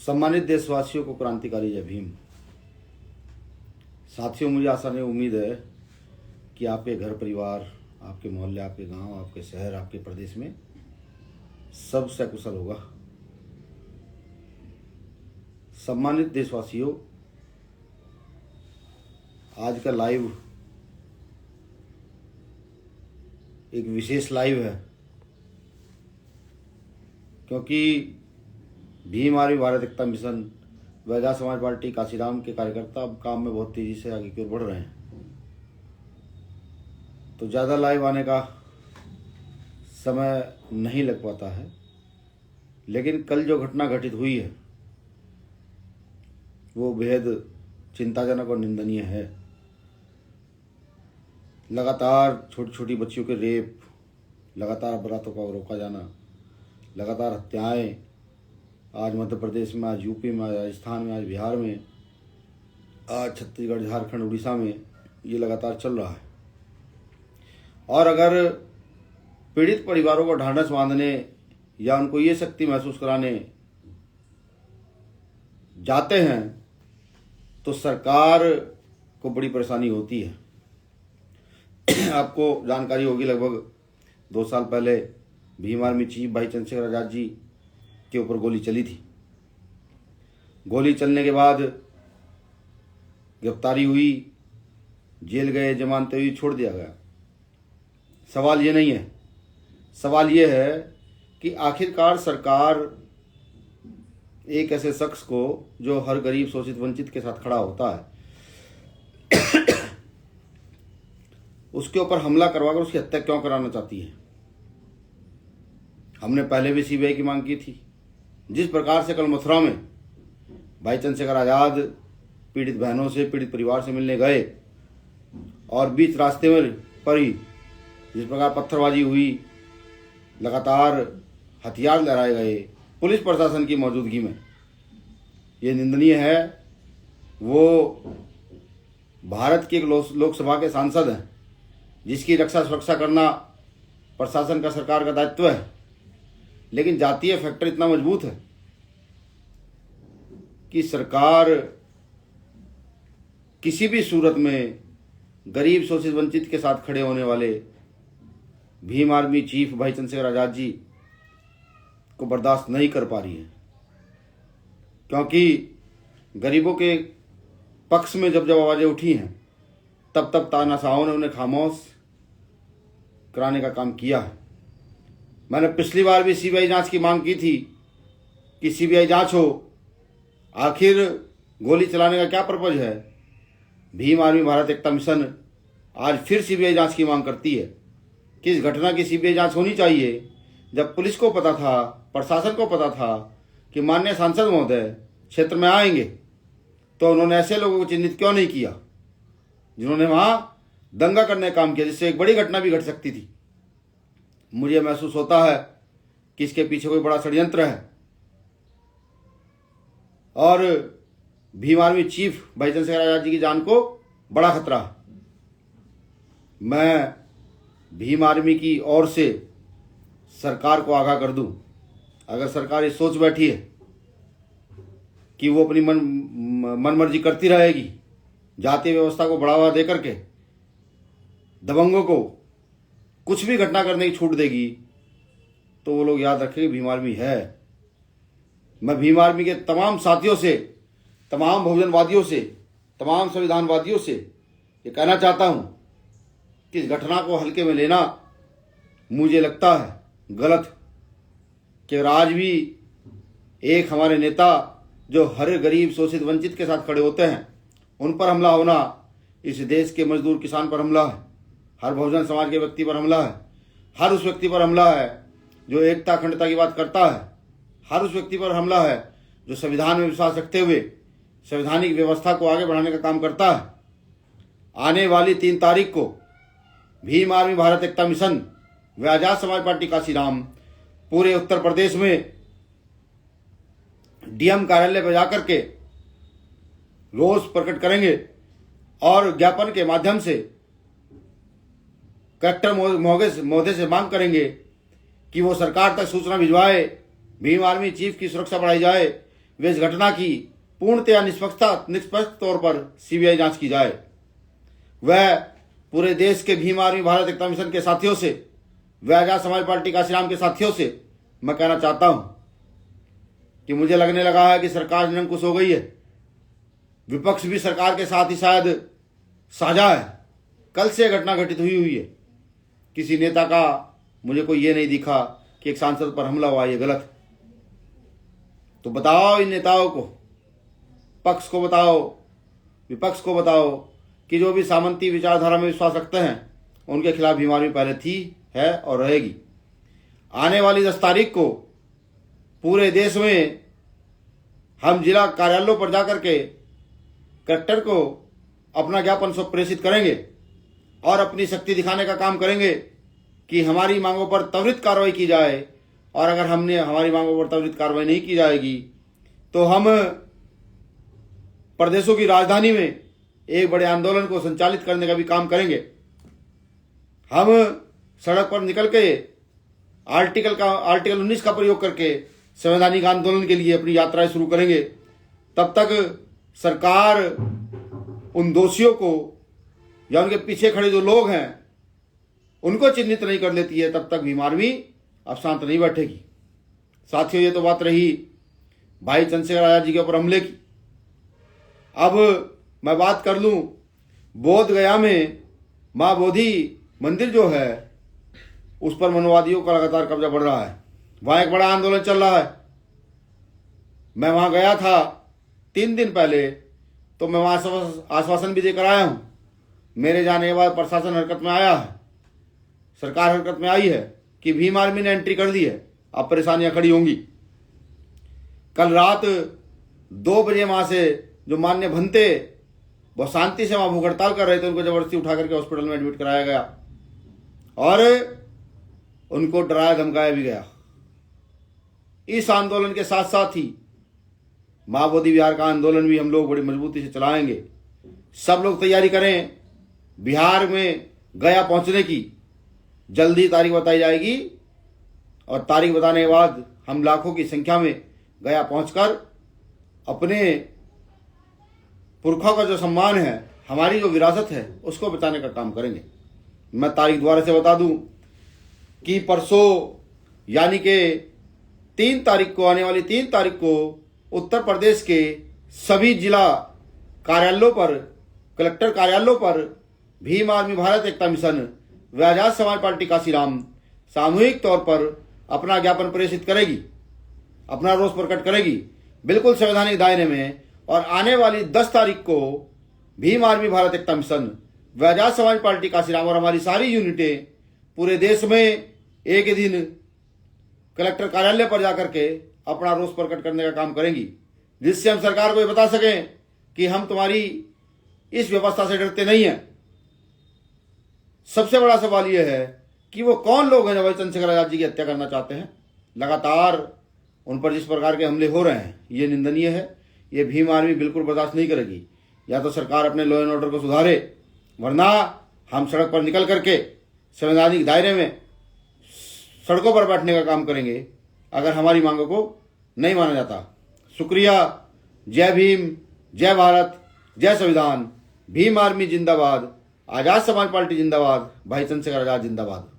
सम्मानित देशवासियों को क्रांतिकारी जय भीम। साथियों, मुझे आशा नहीं उम्मीद है कि आपके घर परिवार, आपके मोहल्ले, आपके गांव, आपके शहर, आपके प्रदेश में सब सकुशल होगा। सम्मानित देशवासियों, आज का लाइव एक विशेष लाइव है, क्योंकि भीम आर्मी भारत एकता मिशन व आजाद समाज पार्टी काशीराम के कार्यकर्ता अब काम में बहुत तेजी से आगे की ओर बढ़ रहे हैं, तो ज़्यादा लाइव आने का समय नहीं लग पाता है। लेकिन कल जो घटना घटित हुई है वो बेहद चिंताजनक और निंदनीय है। लगातार छोटी छोटी बच्चियों के रेप, लगातार अपराधों का रोका जाना, लगातार हत्याएं, आज मध्य प्रदेश में, आज यूपी में, आज राजस्थान में, आज बिहार में, आज छत्तीसगढ़, झारखंड, उड़ीसा में ये लगातार चल रहा है। और अगर पीड़ित परिवारों को ढांढस बांधने या उनको ये शक्ति महसूस कराने जाते हैं तो सरकार को बड़ी परेशानी होती है। आपको जानकारी होगी, लगभग 2 साल पहले भीम आर्मी चीफ भाई चंद्रशेखर आजाद जी के ऊपर गोली चली थी। गोली चलने के बाद गिरफ्तारी हुई, जेल गए, जमानत हुई, छोड़ दिया गया। सवाल ये नहीं है, सवाल ये है कि आखिरकार सरकार एक ऐसे शख्स को जो हर गरीब, शोषित, वंचित के साथ खड़ा होता है उसके ऊपर हमला करवाकर उसकी हत्या क्यों कराना चाहती है। हमने पहले भी सीबीआई की मांग की थी। जिस प्रकार से कल मथुरा में भाई चंद्रशेखर आजाद पीड़ित बहनों से, पीड़ित परिवार से मिलने गए और बीच रास्ते में पर ही जिस प्रकार पत्थरबाजी हुई, लगातार हथियार लहराए गए पुलिस प्रशासन की मौजूदगी में, ये निंदनीय है। वो भारत के एक लोकसभा के सांसद हैं जिसकी रक्षा सुरक्षा करना प्रशासन का, सरकार का दायित्व है। लेकिन जातीय फैक्टर इतना मजबूत है कि सरकार किसी भी सूरत में गरीब, शोषित, वंचित के साथ खड़े होने वाले भीम आर्मी चीफ भाई चंद्रशेखर आजाद जी को बर्दाश्त नहीं कर पा रही है। क्योंकि गरीबों के पक्ष में जब जब आवाजें उठी हैं तब तब तानाशाहों ने उन्हें खामोश कराने का काम किया है। मैंने पिछली बार भी सीबीआई जांच की मांग की थी कि सीबीआई जांच हो, आखिर गोली चलाने का क्या पर्पज है। भीम आर्मी भारत एकता मिशन आज फिर सीबीआई जांच की मांग करती है कि इस घटना की सीबीआई जांच होनी चाहिए। जब पुलिस को पता था, प्रशासन को पता था कि माननीय सांसद महोदय क्षेत्र में आएंगे, तो उन्होंने ऐसे लोगों को चिन्हित क्यों नहीं किया जिन्होंने वहां दंगा करने का काम किया, जिससे एक बड़ी घटना भी घट सकती थी। मुझे महसूस होता है कि इसके पीछे कोई बड़ा षड्यंत्र है और भीम आर्मी चीफ भाई चंद्रशेखर आजाद जी की जान को बड़ा खतरा है। मैं भीम आर्मी की ओर से सरकार को आगाह कर दूं, अगर सरकार ये सोच बैठी है कि वो अपनी मनमर्जी करती रहेगी, जातीय व्यवस्था को बढ़ावा दे करके दबंगों को कुछ भी घटना करने की छूट देगी, तो वो लोग याद रखेंगे भीम आर्मी है। मैं भीम आर्मी के तमाम साथियों से, तमाम बहुजनवादियों से, तमाम संविधानवादियों से ये कहना चाहता हूं कि इस घटना को हल्के में लेना मुझे लगता है गलत। कि आज भी एक हमारे नेता जो हर गरीब, शोषित, वंचित के साथ खड़े होते हैं, उन पर हमला होना इस देश के मजदूर किसान पर हमला है, हर बहुजन समाज के व्यक्ति पर हमला है, हर उस व्यक्ति पर हमला है जो एकता, अखंडता की बात करता है, हर उस व्यक्ति पर हमला है जो संविधान में विश्वास रखते हुए संवैधानिक व्यवस्था को आगे बढ़ाने का काम करता है। आने वाली 3 तारीख को भीम आर्मी भारत एकता मिशन व आजाद समाज पार्टी काशीराम पूरे उत्तर प्रदेश में डीएम कार्यालय पर जाकर के रोष प्रकट करेंगे और ज्ञापन के माध्यम से कलेक्टर महोदय से मांग करेंगे कि वो सरकार तक सूचना भिजवाए, भीम आर्मी चीफ की सुरक्षा बढ़ाई जाए, वे इस घटना की पूर्णतया निष्पक्ष तौर पर सीबीआई जांच की जाए। वह पूरे देश के भीम आर्मी भारत एकता मिशन के साथियों से, वह आजाद समाज पार्टी काशीराम के साथियों से मैं कहना चाहता हूं कि मुझे लगने लगा है कि सरकार निरंकुश हो गई है। विपक्ष भी सरकार के साथ ही शायद साझा है। कल से घटना घटित हुई है। किसी नेता का मुझे कोई ये नहीं दिखा कि एक सांसद पर हमला हुआ, ये गलत। तो बताओ इन नेताओं को, पक्ष को बताओ, विपक्ष को बताओ कि जो भी सामंती विचारधारा में विश्वास रखते हैं उनके खिलाफ भीम आर्मी पहले थी, है और रहेगी। आने वाली 10 तारीख को पूरे देश में हम जिला कार्यालयों पर जाकर के कलेक्टर को अपना ज्ञापन प्रेषित करेंगे और अपनी शक्ति दिखाने का काम करेंगे कि हमारी मांगों पर त्वरित कार्रवाई की जाए। और अगर हमारी मांगों पर त्वरित कार्रवाई नहीं की जाएगी तो हम प्रदेशों की राजधानी में एक बड़े आंदोलन को संचालित करने का भी काम करेंगे। हम सड़क पर निकल के आर्टिकल 19 का प्रयोग करके संवैधानिक आंदोलन के लिए अपनी यात्राएं शुरू करेंगे। तब तक सरकार उन दोषियों को या उनके पीछे खड़े जो लोग हैं उनको चिन्हित नहीं कर लेती है, तब तक भीम आर्मी अब शांत नहीं बैठेगी। साथियों, ये तो बात रही भाई चंद्रशेखर आजाद जी के ऊपर हमले की। अब मैं बात कर लूं बोध गया में मां बोधि मंदिर जो है उस पर मनोवादियों का लगातार कब्जा बढ़ रहा है। वहां एक बड़ा आंदोलन चल रहा है। मैं वहां गया था 3 दिन पहले, तो मैं वहां आश्वासन भी देकर आया हूं। मेरे जाने के बाद प्रशासन हरकत में आया है, सरकार हरकत में आई है कि भीम आर्मी ने एंट्री कर दी है। अब परेशानियां खड़ी होंगी। कल रात 2 बजे वहां से जो मान्य भंते वो शांति से वहां भूख हड़ताल कर रहे थे, उनको जबरदस्ती उठा करके हॉस्पिटल में एडमिट कराया गया और उनको डराया धमकाया भी गया। इस आंदोलन के साथ साथ ही मां बोधि विहार का आंदोलन भी हम लोग बड़ी मजबूती से चलाएंगे। सब लोग तैयारी करें। बिहार में गया पहुंचने की जल्दी तारीख बताई जाएगी और तारीख बताने के बाद हम लाखों की संख्या में गया पहुंचकर अपने पुरखों का जो सम्मान है, हमारी जो विरासत है, उसको बचाने का काम करेंगे। मैं तारीख दोबारा से बता दूं कि परसों यानी कि 3 तारीख को, आने वाली 3 तारीख को उत्तर प्रदेश के सभी जिला कार्यालयों पर, कलेक्टर कार्यालयों पर भीम आर्मी भारत एकता मिशन व आजाद समाज पार्टी काशीराम सामूहिक तौर पर अपना ज्ञापन प्रेषित करेगी, अपना रोष प्रकट करेगी, बिल्कुल संवैधानिक दायरे में। और आने वाली 10 तारीख को भीम आर्मी भारत एकता मिशन व आजाद समाज पार्टी काशीराम और हमारी सारी यूनिटें पूरे देश में एक ही दिन कलेक्टर कार्यालय पर जाकर के अपना रोष प्रकट करने का काम करेंगी, जिससे हम सरकार को ये बता सकें कि हम तुम्हारी इस व्यवस्था से डरते नहीं हैं। सबसे बड़ा सवाल यह है कि वो कौन लोग हैं जो भाई चंद्रशेखर आजाद जी की हत्या करना चाहते हैं। लगातार उन पर जिस प्रकार के हमले हो रहे हैं ये निंदनीय है। ये भीम आर्मी बिल्कुल बर्दाश्त नहीं करेगी। या तो सरकार अपने लॉ एंड ऑर्डर को सुधारे, वरना हम सड़क पर निकल करके संवैधानिक दायरे में सड़कों पर बैठने का काम करेंगे अगर हमारी मांगों को नहीं माना जाता। शुक्रिया। जय भीम, जय भारत, जय संविधान। भीम आर्मी जिंदाबाद, आजाद समाज पार्टी जिंदाबाद, भाई चंद्रशेखर आजाद जिंदाबाद।